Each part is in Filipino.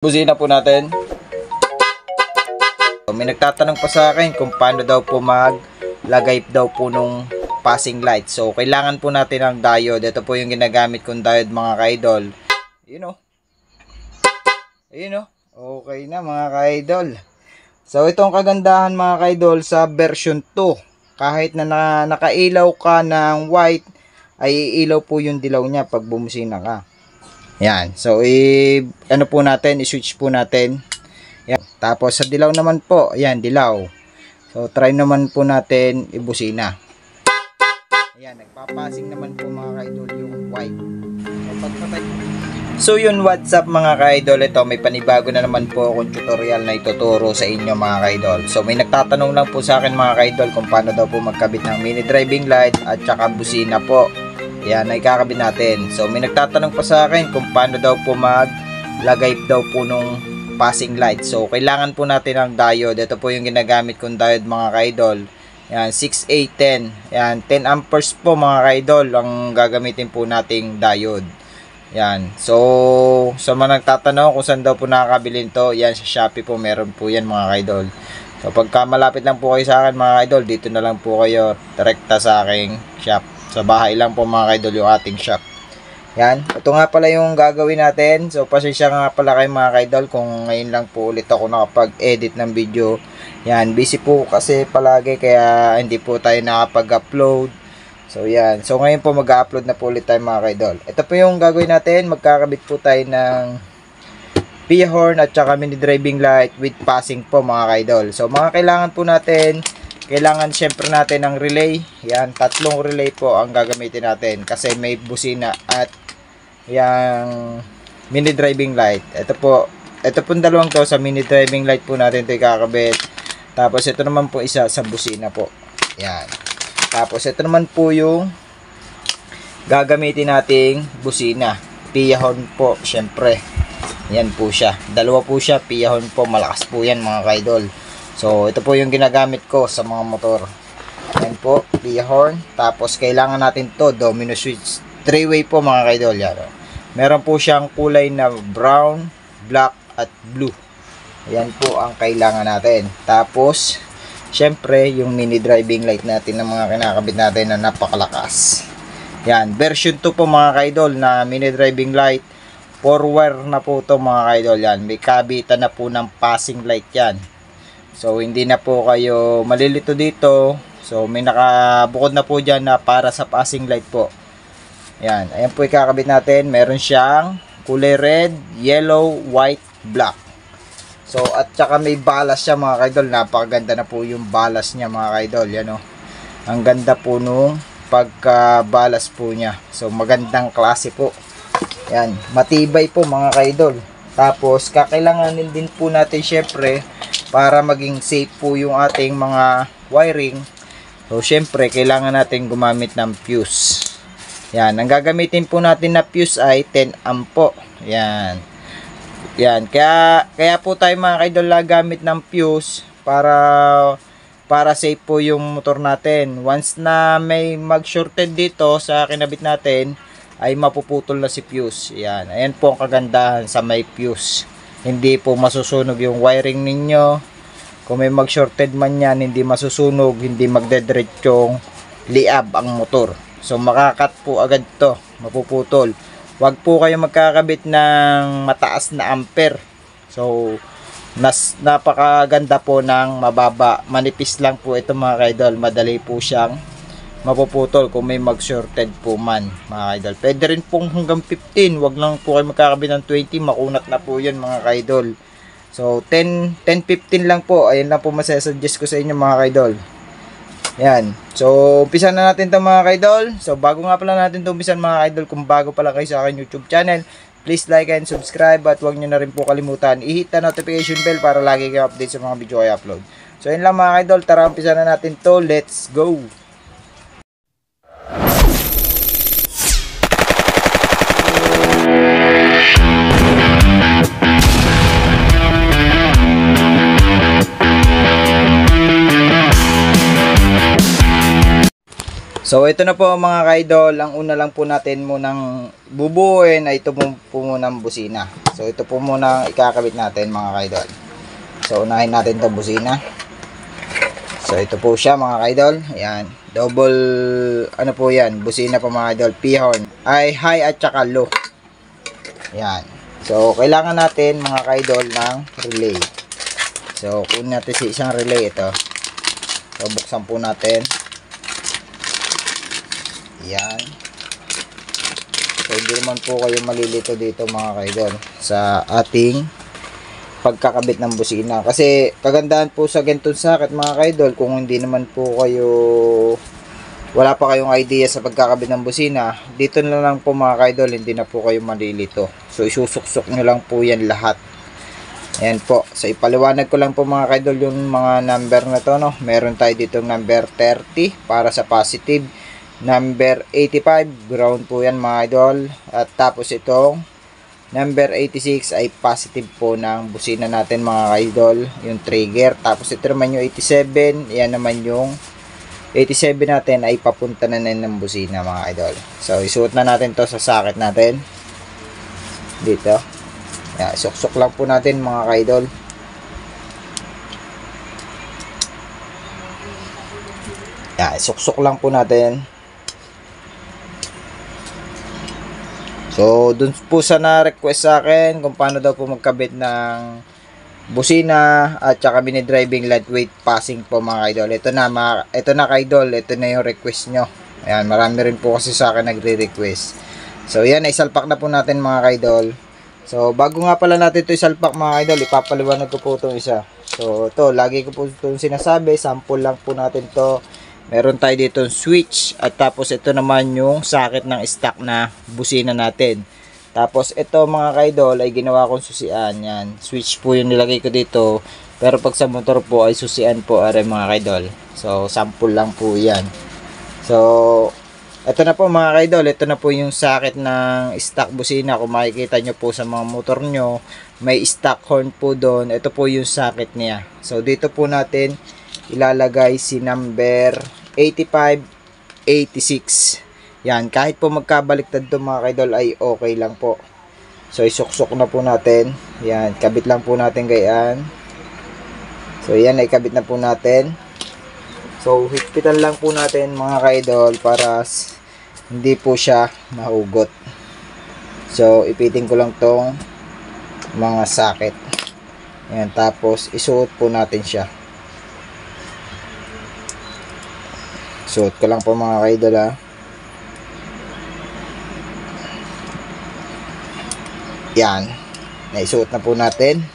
Busina po natin. May nagtatanong pa sa akin kung paano daw po maglagay daw po nung passing light. So, kailangan po natin ng diode. Ito po yung ginagamit kong diode mga ka-idol. Yun o. Ayun o. Okay na mga ka-idol. So, itong kagandahan mga ka-idol sa version 2. Kahit na nakailaw ka ng white, ay iilaw po yung dilaw niya pag bumusina ka. Yan. So, ano po natin, i-switch po natin. Yan. Tapos, sa dilaw naman po, yan, dilaw. So, try naman po natin ibusina. Yan, nagpapasing naman po mga ka-idol yung white. So, yun, what's up mga ka-idol? Ito, may panibago na naman po akong tutorial na ituturo sa inyo mga ka-idol. So, may nagtatanong lang po sa akin mga ka-idol kung paano daw po magkabit ng mini driving light at saka busina po. Yan, ay kakabit natin. So, may nagtatanong pa sa akin kung paano daw po maglagay daw po nung passing light. So, kailangan po natin ng diode. Ito po yung ginagamit kong diode mga ka-idol. Yan, 6A10. Yan, 10 amperes po mga ka-idol ang gagamitin po nating diode. Yan. So, sa mga nagtatanong kung saan daw po nakakabili nito, yan sa Shopee po meron po yan mga ka-idol. So, pagka malapit lang po kayo sa akin mga ka-idol, dito na lang po kayo direkta sa aking shop. Sa bahay lang po mga ka-idol yung ating shop. Yan. Ito nga pala yung gagawin natin. So, pasensya nga pala kayo mga ka-idol kung ngayon lang po ulit ako nakapag-edit ng video. Yan. Busy po kasi palagi kaya hindi po tayo nakapag-upload. So, yan. So, ngayon po mag-upload na po ulit tayo mga ka-idol. Ito po yung gagawin natin. Magkakabit po tayo ng Pia horn at saka mini driving light with passing po mga ka-idol. So, mga kailangan po natin, kailangan syempre natin ng relay. Yan, 3 relay po ang gagamitin natin kasi may busina at yung mini driving light. Ito po dalawang to sa mini driving light po natin ito ikakabit. Tapos ito naman po isa sa busina po. Yan. Tapos ito naman po yung gagamitin nating busina. Pia horn po, syempre. Yan po siya. Dalawa po siya, Pia horn po. Malakas po yan mga ka-idol. So, ito po yung ginagamit ko sa mga motor. Yan po, Pia horn. Tapos, kailangan natin to domino switch. 3-way po mga ka-idol. Yan. Meron po siyang kulay na brown, black, at blue. Yan po ang kailangan natin. Tapos, syempre, yung mini driving light natin na mga kinakabit natin na napakalakas. Yan, version 2 po mga ka-idol na mini driving light. 4-wire na po to mga ka-idol. Yan, may kabitan na po ng passing light yan. So, hindi na po kayo malilito dito. So, may nakabukod na po dyan na para sa passing light po. Yan. Ayan po ikakabit natin. Meron siyang kulay red, yellow, white, black. So, at saka may balas siya mga ka-idol. Napakaganda na po yung balas niya mga ka-idol. Yan o. Ang ganda po nung pagka-balas po niya. So, magandang klase po. Yan. Matibay po mga ka-idol. Tapos, kakailanganin din po natin syempre para maging safe po yung ating mga wiring. So, syempre, kailangan natin gumamit ng fuse. Yan. Ang gagamitin po natin na fuse ay 10 amp po. Yan. Yan. Kaya po tayo mga ka-idol gamit ng fuse para safe po yung motor natin. Once na may mag-shorted dito sa kinabit natin, ay mapuputol na si fuse. Yan. Ayan po ang kagandahan sa may fuse. Hindi po masusunog yung wiring ninyo. Kung may mag-shorted man yan, hindi masusunog, hindi magdediretsyong liab ang motor. So, makakat po agad to, mapuputol. Huwag po kayo magkakabit ng mataas na ampere. So, napakaganda po ng mababa. Manipis lang po ito mga ka-idol. Madali po siyang mapuputol kung may mag-shorted po man mga ka-idol. Pwede rin pong hanggang 15. Huwag lang po kayo magkakabit ng 20. Makunat na po yan mga ka-idol. So 10-15 lang po. Ayun lang po masasuggest ko sa inyo mga ka-idol. Yan. So umpisa na natin ito mga ka-idol. So bago nga pala natin ito umpisan mga ka-idol, kung bago pala kayo sa akin YouTube channel, please like and subscribe. At huwag nyo na rin po kalimutan i-hit the notification bell para lagi kayo update sa mga video I upload. So yun lang mga ka-idol. Tara umpisa na natin to. Let's go! So ito na po mga kaidol, ang una lang po natin munang bubuuin ay ito po munang busina. So ito po muna ikakabit natin mga kaidol. So unahin natin itong busina. So ito po siya mga kaidol. Ayan, double ano po yan, busina po mga kaidol, P-horn. Ay high at saka low. Ayan. So kailangan natin mga kaidol ng relay. So kunin natin si isang relay ito. So buksan po natin. Yan. So hindi naman po kayo malilito dito mga kaidol sa ating pagkakabit ng busina. Kasi kagandahan po sa ganitong socket mga kaidol, kung hindi naman po kayo, wala pa kayong idea sa pagkakabit ng busina, dito na lang po mga kaidol, hindi na po kayo malilito. So isusuksok nyo lang po yan lahat. Ayan po. So ipaliwanag ko lang po mga kaidol yung mga number na to, no? Meron tayo dito number 30 para sa positive. Number 85, ground po yan mga idol. At tapos itong number 86 ay positive po ng busina natin mga idol, yung trigger. Tapos ito naman yung 87, yan naman yung 87 natin ay papunta na ng busina mga idol. So isuot na natin to sa socket natin. Dito. Yan, suksok lang po natin mga idol. Yan, suksok lang po natin. So, dun po sa na-request sa akin kung paano daw po magkabit ng busina at saka mini driving lightweight passing po mga idol. Ito na ka-idol, ito na yung request nyo. Ayan, marami rin po kasi sa akin nagre-request. So, yan, isalpak na po natin mga ka-idol. So, bago nga pala natin ito isalpak mga idol, ipapaliwanag ko po itong isa. So, ito, lagi ko po itong sinasabi, sample lang po natin to. Meron tayo dito switch at tapos ito naman yung socket ng stock na busina natin. Tapos ito mga kaidol ay ginawa kong susian. Yan, switch po yung nilagay ko dito. Pero pag sa motor po ay susian po are mga kaidol. So sample lang po yan. So ito na po mga kaidol, ito na po yung socket ng stock busina. Kung makikita nyo po sa mga motor nyo, may stock horn po doon. Ito po yung socket niya. So dito po natin ilalagay si number 85, 86. Yan, kahit po magkabaliktad to mga kaidol ay okay lang po. So isuksok na po natin. Yan, kabit lang po natin gayaan. So yan ay kabit na po natin. So higpitan lang po natin mga kaidol para hindi po siya mahugot. So ipitin ko lang tong mga socket. Yan, tapos isuot po natin siya. Suot ko lang po mga kaidol ha. Yan. Naisuot na po natin.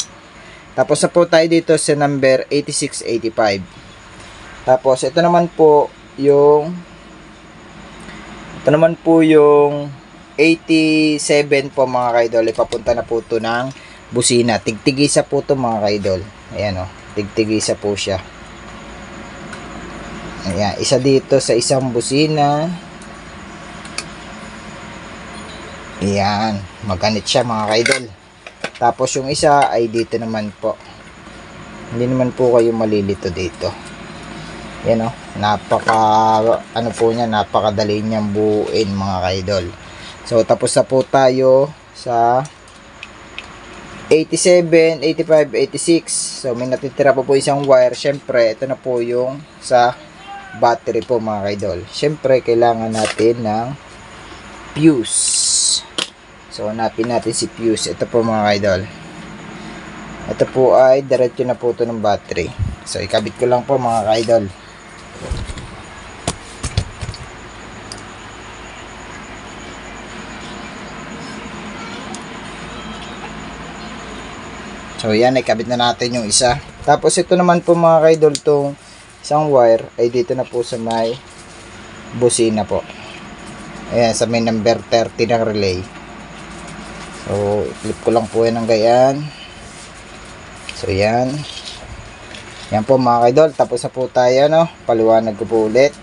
Tapos na po tayo dito sa number 8685. Tapos ito naman po yung 87 po mga kaidol. Ipapunta na po ito ng busina. Tigtigisa po ito mga kaidol. Ayan o. Tigtigisa po siya. Ayan, isa dito sa isang busina. Ayan, maganit siya mga kaidol. Tapos yung isa ay dito naman po. Hindi naman po kayo malilito dito. Ayan o, napakadali niyang buuin mga kaidol. So tapos na po tayo sa 87, 85, 86. So may natitira pa po isang wire. Syempre, ito na po yung sa battery po mga kaidol. Syempre kailangan natin ng fuse. So hanapin natin si fuse. Ito po mga kaidol. Ito po ay diretso na po ito ng battery. So ikabit ko lang po mga kaidol. So yan, ikabit na natin yung isa. Tapos ito naman po mga kaidol, tong isang wire ay dito na po sa may busina po. Ayan, sa may number 30 ng relay. So, i-flip ko lang po yan ng gayaan. So, yan. Yan po mga kaidol. Tapos na po tayo, no? Paliwanag ko po ulit.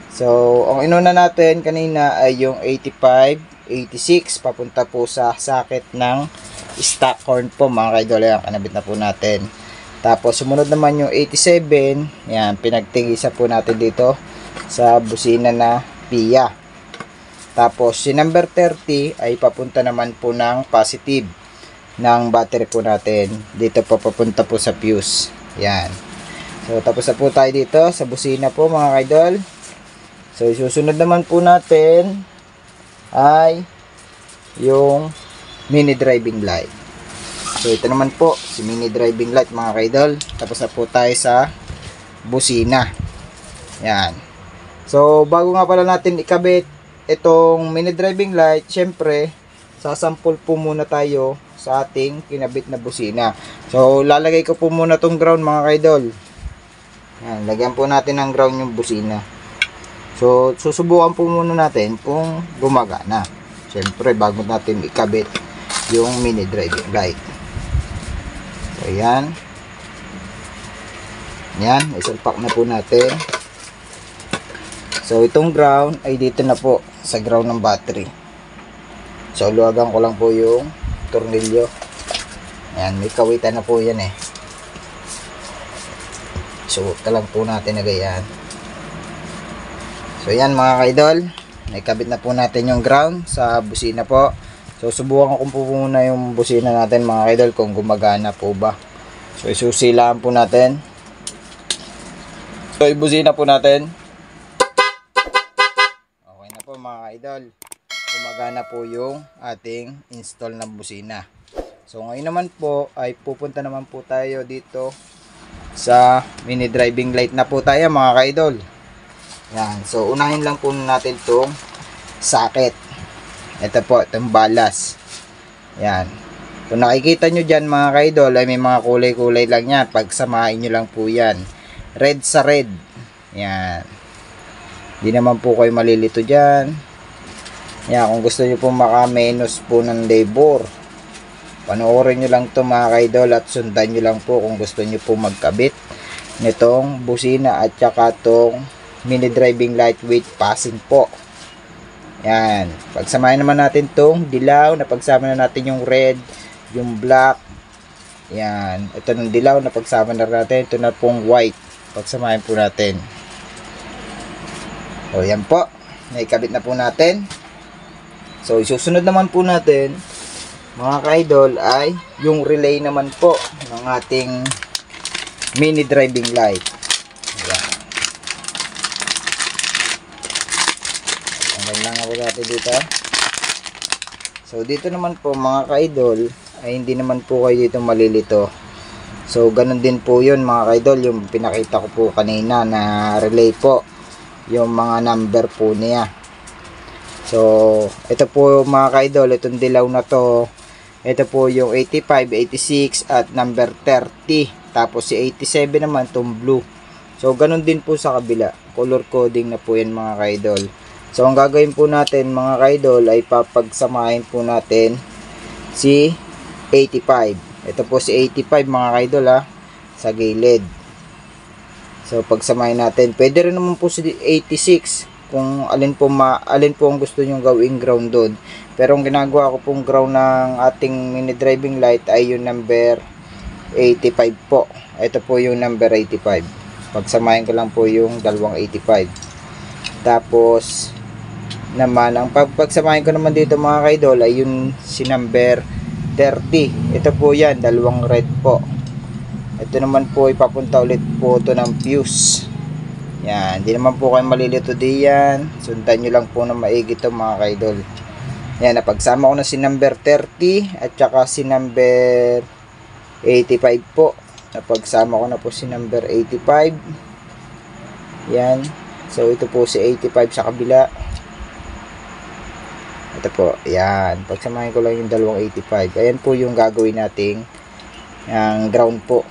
So, ang inuna natin kanina ay yung 85, 86. Papunta po sa socket ng stock horn po mga kaidol. Ayan, kanabit na po natin. Tapos sumunod naman yung 87, yan, pinagtigisa po natin dito sa busina na PIA. Tapos si number 30 ay papunta naman po ng positive ng battery po natin. Dito po papunta po sa fuse. Yan. So tapos na po tayo dito sa busina po mga kaidol. So susunod naman po natin ay yung mini driving light. So ito naman po si mini driving light mga kaidol. Tapos na po tayo sa busina. Yan. So bago nga pala natin ikabit itong mini driving light, syempre sasampol po muna tayo sa ating kinabit na busina. So lalagay ko po muna tong ground mga kaidol. Yan, lagyan po natin ng ground yung busina. So susubukan po muna natin kung gumagana. Syempre bago natin ikabit yung mini driving light. So yan. Yan, isalpak na po natin. So itong ground ay dito na po sa ground ng battery. So luwagan ko lang po yung tornilyo. Yan, may kawitan na po yan eh. So ito lang po natin na ganyan. So yan mga kaidol, nakabit na po natin yung ground sa busina po. So subukan ko po muna yung busina natin mga kaidol kung gumagana po ba. So isusilaan po natin. So ibusina po natin. Okay na po mga kaidol, gumagana po yung ating install na busina. So ngayon naman po ay pupunta naman po tayo dito sa mini driving light na po tayo mga kaidol. Yan. So unahin lang po natin itong socket. Ito po, itong balas. Yan. Kung nakikita nyo dyan mga kaidol ay may mga kulay-kulay lang yan. Pagsamahin nyo lang po yan. Red sa red. Yan. Hindi naman po kayo malilito dyan. Yan. Kung gusto nyo po maka-menos po ng labor, panoorin nyo lang to mga kaidol at sundan nyo lang po kung gusto nyo po magkabit nitong busina at saka tong mini driving light with passing po. Yan. Pagsamahin naman natin tong dilaw, na pagsama na natin yung red, yung black. Yan. Ito ng dilaw na pagsama na natin. Ito na pong white. Pagsamahin po natin. O yan po. Naikabit na po natin. So isusunod naman po natin mga ka-idol ay yung relay naman po ng ating mini driving light. Yan. Ang lang ako natin dito. So dito naman po mga ka-idol ay hindi naman po kayo dito malilito. So ganun din po yun mga ka-idol, yung pinakita ko po kanina na relay po, yung mga number po niya. So ito po mga ka-idol, itong dilaw na to, ito po yung 85, 86 at number 30. Tapos si 87 naman itong blue. So ganun din po sa kabila, color coding na po yan mga ka-idol. So ang gagawin po natin mga ka-idol ay papagsamahin po natin si 85. Ito po si 85 mga ka-idol ha, sa gilid. So pagsamahin natin, pwede rin naman po si 86 kung alin po ang gusto niyo gawing ground doon. Pero ang ginagawa ko pong ground ng ating mini driving light ay yung number 85 po. Ito po yung number 85. Pagsamahin ko lang po yung dalawang 85. Tapos naman ang pagsamahin ko naman dito mga ka-idol ay yung si number 30. Ito po yan, dalawang red po. Ito naman po ipapunta ulit po ito ng fuse. Yan, hindi naman po kayo malilito diyan. Sundan nyo lang po na maigi ito mga ka-idol. Yan, napagsama ko na si number 30 at saka si number 85 po. Napagsama ko na po si number 85. Yan. So ito po si 85 sa kabila. Ito po, yan. Pagsamahin ko lang yung dalawang 85. Ayan po yung gagawin nating ground po.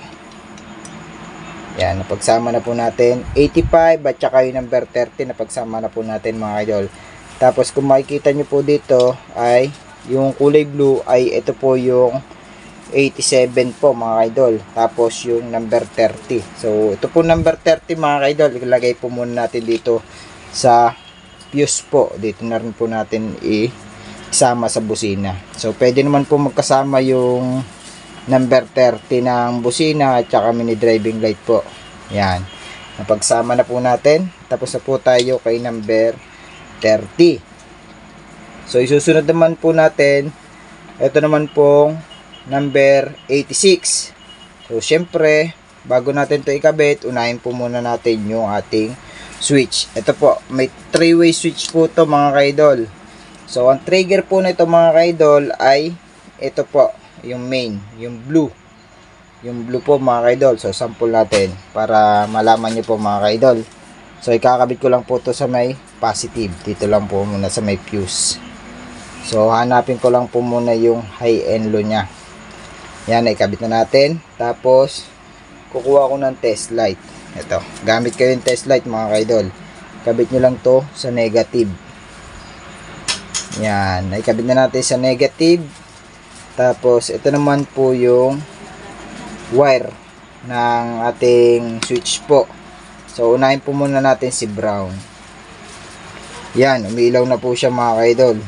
Yan, napagsama na po natin 85 at saka yung number 30 napagsama na po natin mga idol. Tapos kung makikita nyo po dito ay yung kulay blue ay ito po yung 87 po mga idol. Tapos yung number 30. So ito po number 30 mga idol. Ilagay po muna natin dito sa fuse po. Dito na rin po natin isama sa busina. So pwede naman po magkasama yung number 30 ng busina at saka mini driving light po. Yan. Napagsama na po natin. Tapos na po tayo kay number 30. So isusunod naman po natin, ito naman pong number 86. So syempre, bago natin ito ikabit, unahin po muna natin yung ating switch. Ito po, may 3-way switch po ito mga kaidol. So ang trigger po nito mga kaidol ay ito po, yung main, yung blue. Yung blue po mga kaidol. So sample natin para malaman nyo po mga kaidol. So ikakabit ko lang po ito sa may positive. Dito lang po muna sa may fuse. So hanapin ko lang po muna yung high and low nya. Yan, ikabit na natin. Tapos kukuha ko ng test light. Ito, gamit kayo yung test light mga kaidol. Kabit nyo lang to sa negative. Yan, ikabit na natin sa negative. Tapos ito naman po yung wire ng ating switch po. So unahin po muna natin si brown. Yan, umiilaw na po siya mga kaidol.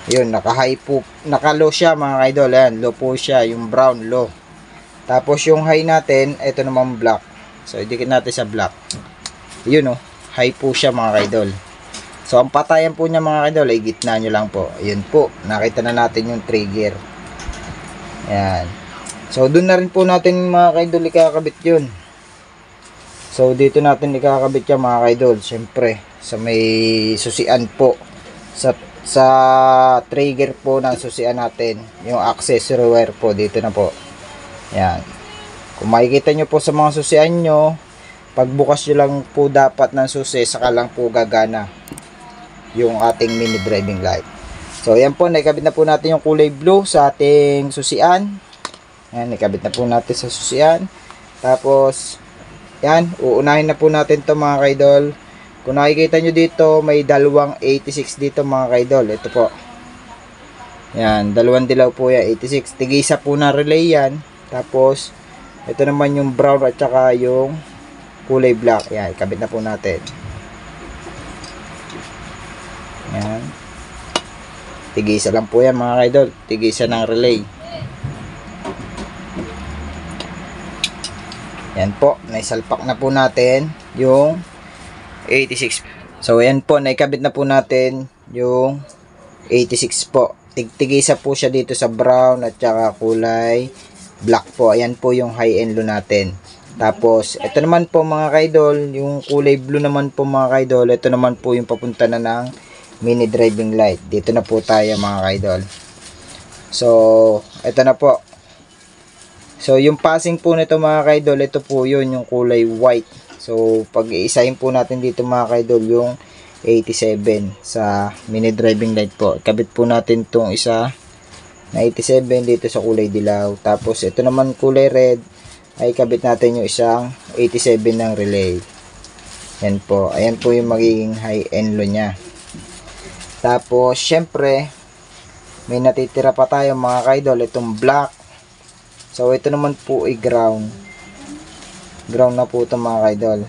Yun, naka-high po, naka-low siya mga kaidol. Yan, low po siya, yung brown low. Tapos yung high natin, ito naman black. So idikit natin sa black. Yun high po siya mga kaidol. So ang patayan po niya mga kaidol ay gitna nyo lang po. Ayun po, nakita na natin yung trigger. Yan. So doon na rin po natin mga kaidol ikakabit yun. So dito natin ikakabit yan mga kaidol. Siyempre sa may susian po, sa trigger po ng susian natin, yung accessory wire po dito na po. Yan. Kung makikita nyo po sa mga susian nyo, pagbukas nyo lang po dapat ng susi, saka lang po gagana yung ating mini driving light. So yan po, naikabit na po natin yung kulay blue sa ating susian. Yan, naikabit na po natin sa susian. Tapos yan, uunahin na po natin to mga kaidol. Kung nakikita nyo dito, may dalawang 86 dito mga kaidol. Ito po. Yan, dalawang dilaw po yan, 86. Tigisa po na relay yan. Tapos ito naman yung brown at saka yung kulay black. Yan, ikabit na po natin. Yan. Tigisa lang po yan mga kaidol. Tigisa ng relay. Yan po, naisalpak na po natin yung 86. So yan po, naikabit na po natin yung 86 po. Tigisa po siya dito sa brown at saka kulay black po. Ayan po yung high and low natin. Tapos ito naman po mga kaidol, yung kulay blue naman po mga kaidol, ito naman po yung papunta na ng mini driving light. Dito na po tayo mga kaidol. So ito na po. So yung passing po nito mga kaidol, ito po yun yung kulay white. So pag iisahin po natin dito mga kaidol yung 87 sa mini driving light po. Kabit po natin tong isa na 87 dito sa kulay dilaw. Tapos ito naman kulay red, ay kabit natin yung isang 87 ng relay. Yan po. Ayan po yung magiging high and low nya. Tapos syempre may natitira pa tayo mga kaidol, itong black. So ito naman po ay ground. Ground na po ito mga kaidol.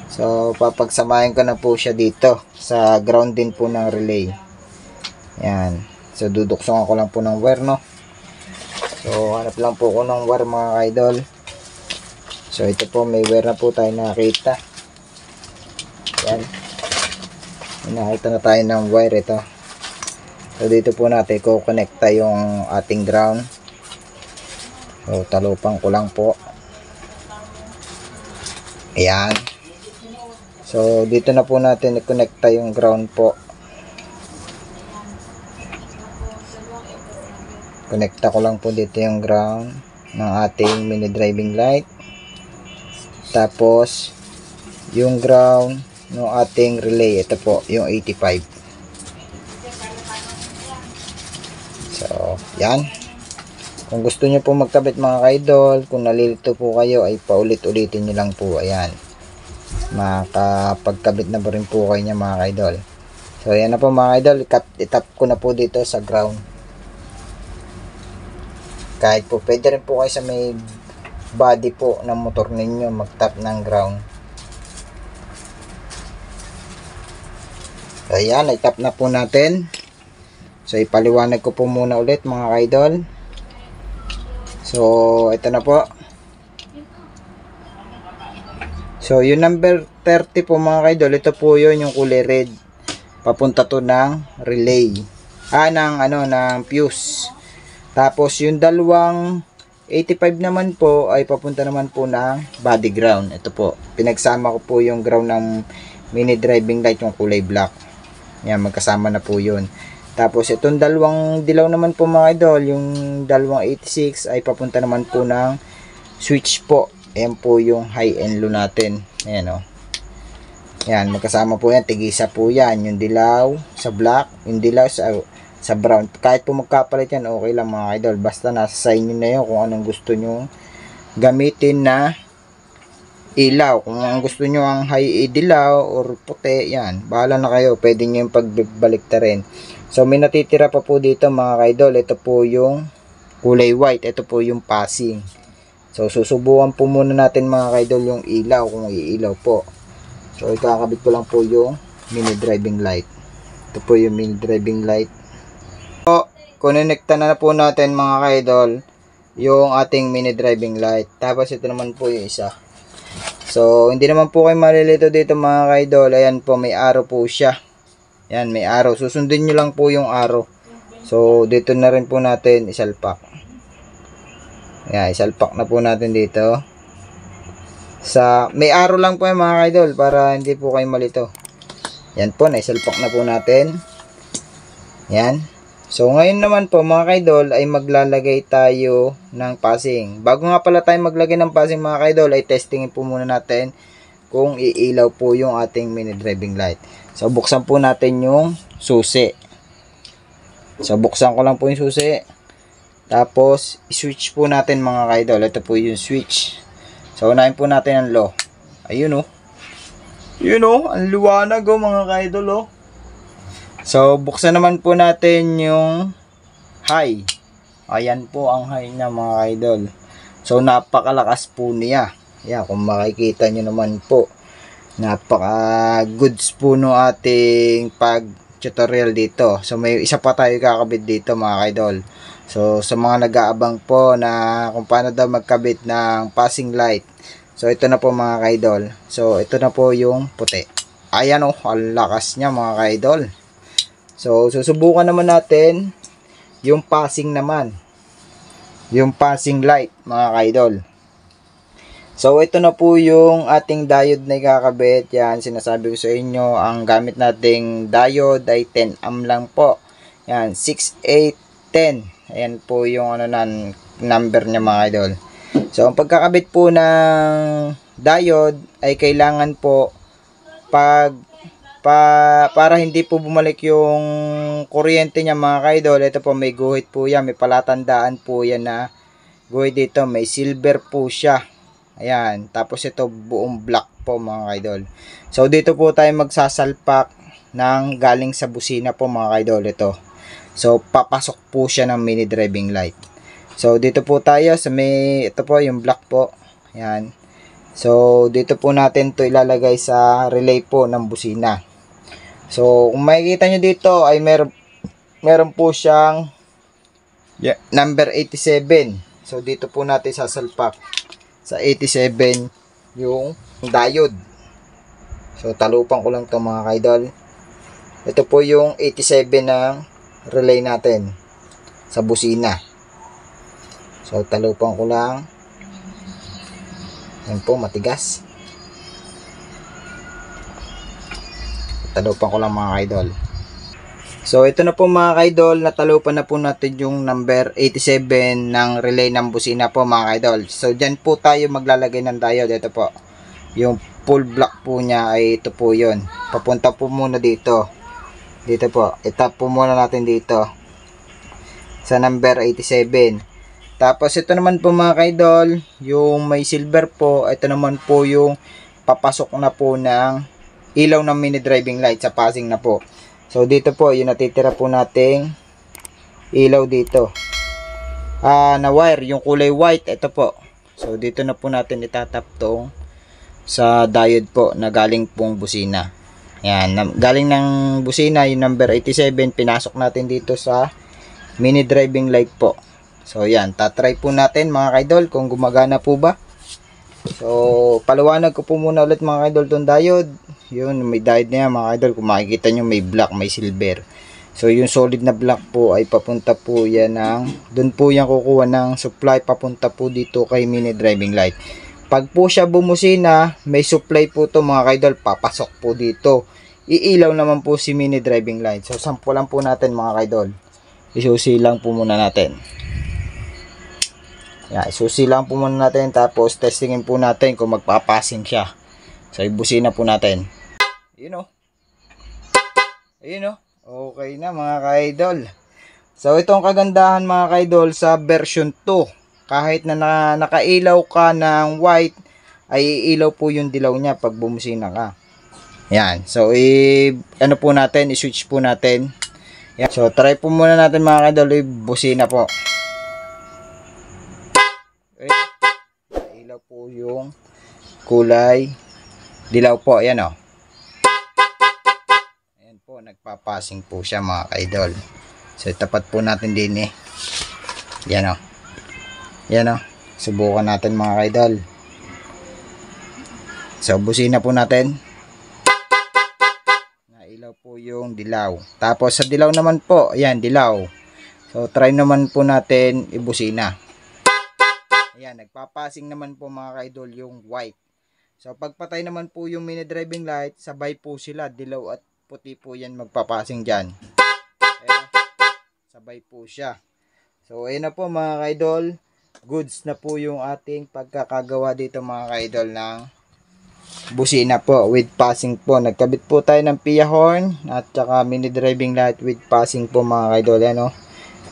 So papagsamahin ko na po siya dito sa ground din po ng relay. Yan. So duduksungan ko lang po ng wire So hanap lang po ko ng wire mga kaidol. So ito po, may wire na po tayo nakita. Yan. Nakita na tayo ng wire ito. So dito po natin kukonekta yung ating ground. So talupang ko lang po. Ayan. So dito na po natin i-connecta yung ground po. Connecta ko lang po dito yung ground ng ating mini driving light. Tapos yung ground ng ating relay, ito po yung 85. So yan. Kung gusto nyo po magkabit mga kaidol, kung nalilito po kayo ay paulit-ulitin nyo lang po. Ayan, makapagkabit na po rin po kayo niya mga kaidol. So ayan na po mga kaidol, itap ko na po dito sa ground. Kahit po pwede rin po kayo sa may body po ng motor ninyo mag-tap ng ground. So ayan, itap na po natin. So ipaliwanag ko po muna ulit mga kaidol. So ito na po. So, yung number 30 po mga kaidol, ito po yun, yung kulay red. Papunta to ng relay. Ng fuse. Tapos, yung dalawang 85 naman po, ay papunta naman po ng body ground. Ito po, pinagsama ko po yung ground ng mini driving light, yung kulay black. Yan, magkasama na po yun. Tapos, itong dalawang dilaw naman po mga idol, yung dalawang 86 ay papunta naman po ng switch po. Ayan po yung high and low natin. Ayan o. Yan, magkasama po yan. Tigisa po yan. Yung dilaw sa black, yung dilaw sa brown. Kahit po magkapalit yan, okay lang mga idol. Basta nasa sa inyo na yun kung anong gusto nyo gamitin na ilaw. Kung ang gusto nyo ang high dilaw or puti, yan. Bahala na kayo. Pwede nyo yung pagbalik ta rin. So, may natitira pa po dito mga kaidol. Ito po yung kulay white. Ito po yung passing. So, susubukan po muna natin mga kaidol yung ilaw. Kung iilaw po. So, ikakabit ko lang po yung mini driving light. Ito po yung mini driving light. So, konekta na po natin mga kaidol yung ating mini driving light. Tapos, ito naman po yung isa. So, hindi naman po kayo malilito dito mga kaidol. Ayan po, may arrow po siya. Yan, may arrow. Susundin nyo lang po yung arrow. So, dito na rin po natin isalpak. Yan, isalpak na po natin dito. May arrow lang po yung mga kaidol para hindi po kayo malito. Yan po, naisalpak na po natin. Yan. So, ngayon naman po mga kaidol ay maglalagay tayo ng passing. Bago nga pala tayo maglagay ng passing mga kaidol ay testingin po muna natin kung iilaw po yung ating mini driving light. So, buksan po natin yung susi. So, buksan ko lang po yung susi. Tapos, i-switch po natin mga kaidol. Ito po yung switch. So, unahin po natin ang low. Ayun o. Yun o. Ang liwanag o mga kaidol o. So, buksan naman po natin yung high. Ayan po ang high niya mga kaidol. So, napakalakas po niya. Ayan, kung makikita nyo naman po. Napaka goods po no ating pag tutorial dito. So may isa pa tayo kakabit dito mga kaidol. So sa mga nag-aabang po na kung paano daw magkabit ng passing light. So ito na po mga kaidol. So ito na po yung puti. Ayan o, ang lakas niya mga kaidol. So susubukan naman natin yung passing naman. Yung passing light mga kaidol. So, ito na po yung ating diode na ikakabit. Yan, sinasabi ko sa inyo, ang gamit nating diode ay 10 ohm lang po. Yan, 6810. Ayan po yung number niya mga idol. So, ang pagkakabit po ng diode ay kailangan po para hindi po bumalik yung kuryente niya mga idol. Ito po, may guhit po yan. May palatandaan po yan na guhit dito. May silver po siya. Ayan, tapos ito buong black po mga kaidol. So dito po tayo magsasalpak ng galing sa busina po mga kaidol ito. So papasok po siya ng mini driving light. So dito po tayo sa ito po yung black po. Ayan. So dito po natin to ilalagay sa relay po ng busina. So kung makikita nyo dito ay meron po siyang number 87. So dito po natin sasalpak sa 87 yung diode. So talupan ko lang to mga kaidol. Ito po yung 87 ng relay natin sa busina. So talupan ko lang. Yan po, matigas. Talupan ko lang mga kaidol. So ito na po mga kaidol, natalupan na po natin yung number 87 ng relay ng busina po mga kaidol. So dyan po tayo maglalagay ng diode. Ito po, yung full block po niya ay ito po yun. Papunta po muna dito. Dito po, itap po muna natin dito sa number 87. Tapos ito naman po mga kaidol, yung may silver po, ito naman po yung papasok na po ng ilaw ng mini driving light sa passing na po. So dito po yung natitira po nating ilaw dito. Na wire, yung kulay white, ito po. So dito na po natin itatap tong sa diode po na galing pong busina. Ayan, galing ng busina yung number 87, pinasok natin dito sa mini driving light po. So yan, tatry po natin mga kaidol kung gumagana po ba. So, paliwanag ko po muna ulit mga idol tong diode. Yun, may diode na yan mga idol. Kung makikita nyo, may black, may silver. So, yung solid na black po ay papunta po yan doon po yan kukuha ng supply papunta po dito kay mini driving light. Pag po siya bumusina, may supply po to mga idol, papasok po dito. Iilaw naman po si mini driving light. So, sampulan po natin mga idol. Isusi lang po muna natin. Yan, isusi lang po muna natin, tapos testingin po natin kung magpapasing siya. So, ibusina po natin. Ayun o. Ayun o. Okay na mga ka-idol. So, itong kagandahan mga ka-idol sa version 2. Kahit na nakailaw ka ng white, ay iilaw po yung dilaw niya pag bumusina ka. Yan. So, ano po natin, i-switch po natin. Yan. So, try po muna natin mga ka-idol, ibusina po. Ilaw po yung kulay dilaw po. Ayan o. Ayan po, nagpapasing po siya mga ka-idol. So, tapat po natin din eh. Ayan o. Ayan o. Subukan natin mga ka-idol. So, busina po natin. Nailaw po yung dilaw. Tapos, sa dilaw naman po, ayan, dilaw. So, try naman po natin ibusina. Ayan, nagpapasing naman po mga ka-idol yung white. So, pagpatay naman po yung mini driving light, sabay po sila, dilaw at puti po yan magpapasing dyan. Ayan, sabay po siya. So, ayan na po mga ka-idol. Goods na po yung ating pagkakagawa dito mga ka-idol ng busina po with passing po. Nagkabit po tayo ng Pia horn at saka mini driving light with passing po mga ka-idol. Ayan o.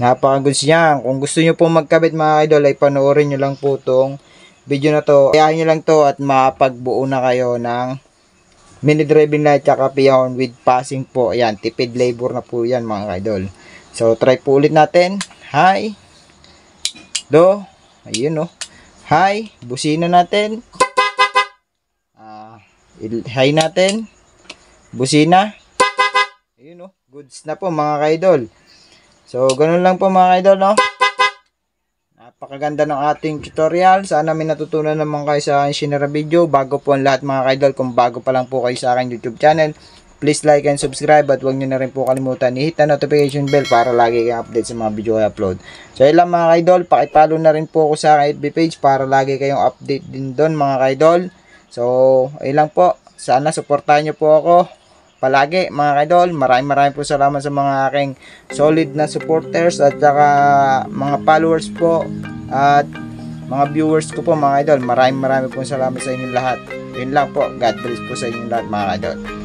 Napaka-goods yan. Kung gusto nyo po magkabit mga idol, ay panoorin nyo lang po itong video na to. Kayahin nyo lang to at mapagbuo na kayo ng mini driving light at Pia horn with passing po. Ayan, tipid labor na po yan mga idol. So, try po ulit natin. High, low, ayun o. High, busina natin. High natin. Busina. Ayun o. Goods na po mga idol. So, ganun lang po mga idol, no? Napakaganda ng ating tutorial. Sana may natutunan naman kayo sa aking sinara video. Bago po ang lahat mga idol, kung bago pa lang po kayo sa aking YouTube channel, please like and subscribe at huwag nyo na rin po kalimutan i-hit na notification bell para lagi kayong update sa mga video I upload. So, yun lang mga idol. Pakipollow na rin po ako sa aking FB page para lagi kayong update din doon mga idol. So, ayun lang po. Sana supportahan nyo po ako palagi mga idol. Maraming po salamat sa mga aking solid na supporters at saka mga followers po at mga viewers ko po mga idol. Maraming po salamat sa inyong lahat. Yun lang po. God bless po sa inyong lahat mga idol.